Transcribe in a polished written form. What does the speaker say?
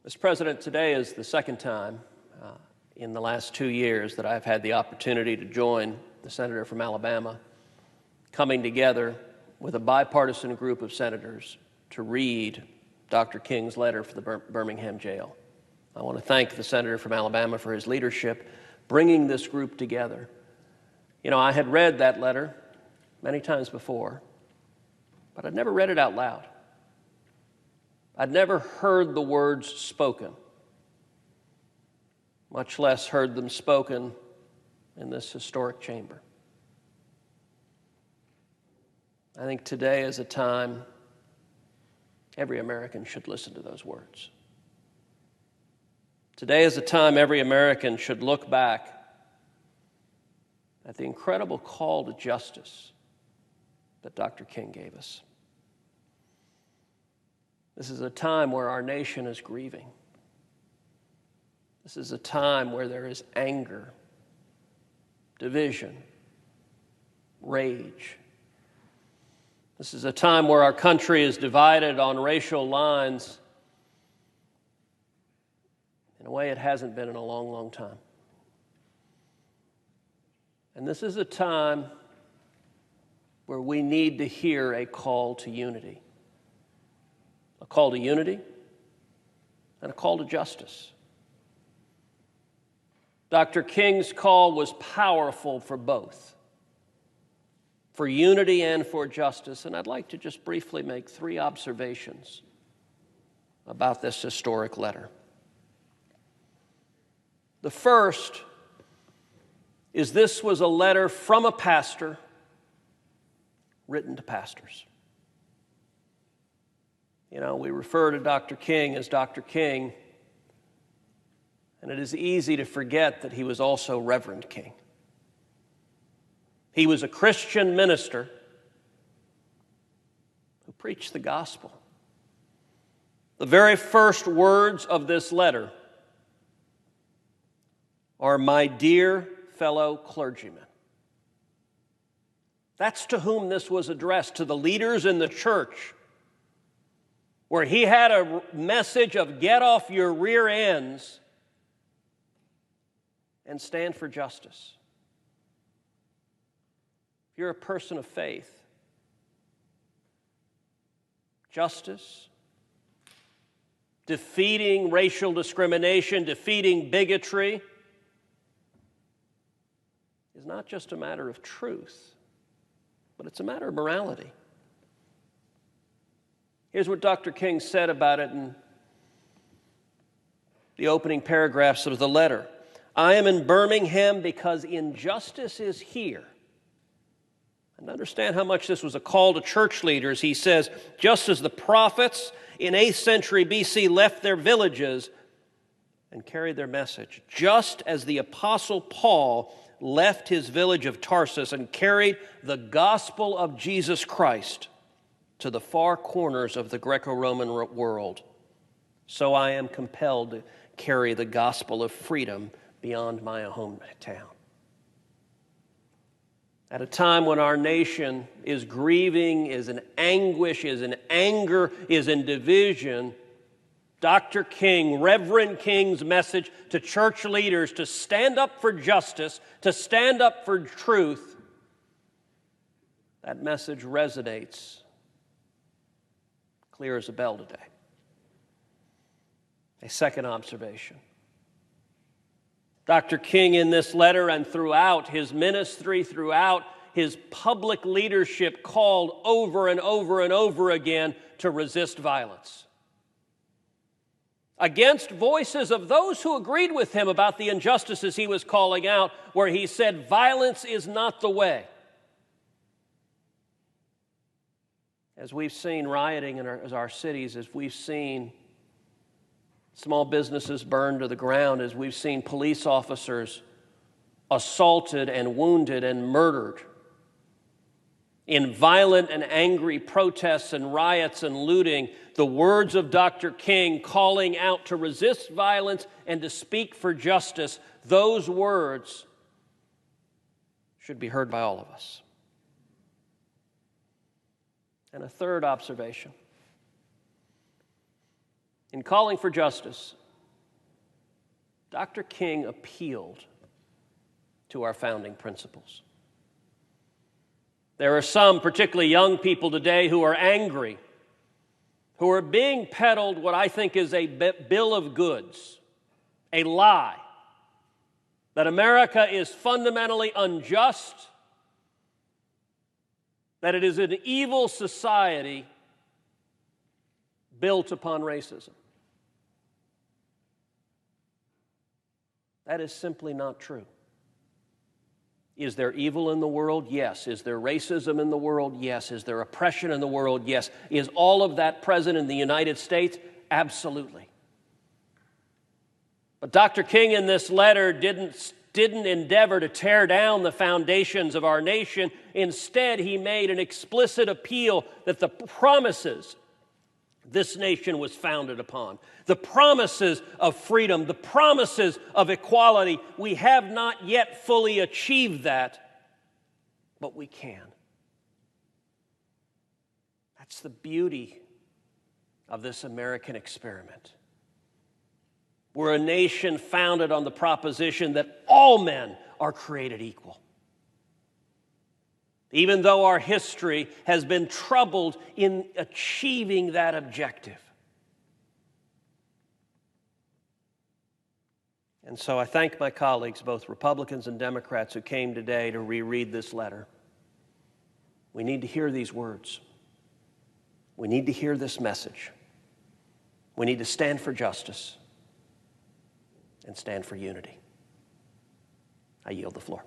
Mr. President, today is the second time in the last 2 years that I've had the opportunity to join the senator from Alabama, coming together with a bipartisan group of senators to read Dr. King's letter for the Birmingham jail. I want to thank the senator from Alabama for his leadership, bringing this group together. You know, I had read that letter many times before, but I'd never read it out loud. I'd never heard the words spoken, much less heard them spoken in this historic chamber. I think today is a time every American should listen to those words. Today is a time every American should look back at the incredible call to justice that Dr. King gave us. This is a time where our nation is grieving. This is a time where there is anger, division, rage. This is a time where our country is divided on racial lines in a way it hasn't been in a long, long time. And this is a time where we need to hear a call to unity. A call to unity and a call to justice. Dr. King's call was powerful for both, for unity and for justice. And I'd like to just briefly make 3 observations about this historic letter. The first is this was a letter from a pastor written to pastors. You know, we refer to Dr. King as Dr. King, and it is easy to forget that he was also Reverend King. He was a Christian minister who preached the gospel. The very first words of this letter are, "My dear fellow clergymen." That's to whom this was addressed, to the leaders in the church, where he had a message of get off your rear ends and stand for justice. If you're a person of faith, justice, defeating racial discrimination, defeating bigotry, is not just a matter of truth, but it's a matter of morality. Here's what Dr. King said about it in the opening paragraphs of the letter. "I am in Birmingham because injustice is here." And understand how much this was a call to church leaders. He says, just as the prophets in 8th century BC left their villages and carried their message, just as the Apostle Paul left his village of Tarsus and carried the gospel of Jesus Christ to the far corners of the Greco-Roman world, so I am compelled to carry the gospel of freedom beyond my hometown. At a time when our nation is grieving, is in anguish, is in anger, is in division, Dr. King, Reverend King's message to church leaders to stand up for justice, to stand up for truth, that message resonates clear as a bell today. A second observation. Dr. King in this letter and throughout his ministry, throughout his public leadership, called over and over and over again to resist violence. Against voices of those who agreed with him about the injustices he was calling out, where he said, violence is not the way. As we've seen rioting in our cities, as we've seen small businesses burned to the ground, as we've seen police officers assaulted and wounded and murdered in violent and angry protests and riots and looting, the words of Dr. King calling out to resist violence and to speak for justice, those words should be heard by all of us. And a third observation. In calling for justice, Dr. King appealed to our founding principles. There are some, particularly young people today, who are angry, who are being peddled what I think is a bill of goods, a lie, that America is fundamentally unjust, that it is an evil society built upon racism. That is simply not true. Is there evil in the world? Yes. Is there racism in the world? Yes. Is there oppression in the world? Yes. Is all of that present in the United States? Absolutely. But Dr. King in this letter didn't endeavor to tear down the foundations of our nation. Instead, he made an explicit appeal that the promises this nation was founded upon, the promises of freedom, the promises of equality, we have not yet fully achieved that, but we can. That's the beauty of this American experiment. We're a nation founded on the proposition that all men are created equal. Even though our history has been troubled in achieving that objective. And so I thank my colleagues, both Republicans and Democrats, who came today to reread this letter. We need to hear these words. We need to hear this message. We need to stand for justice and stand for unity. I yield the floor.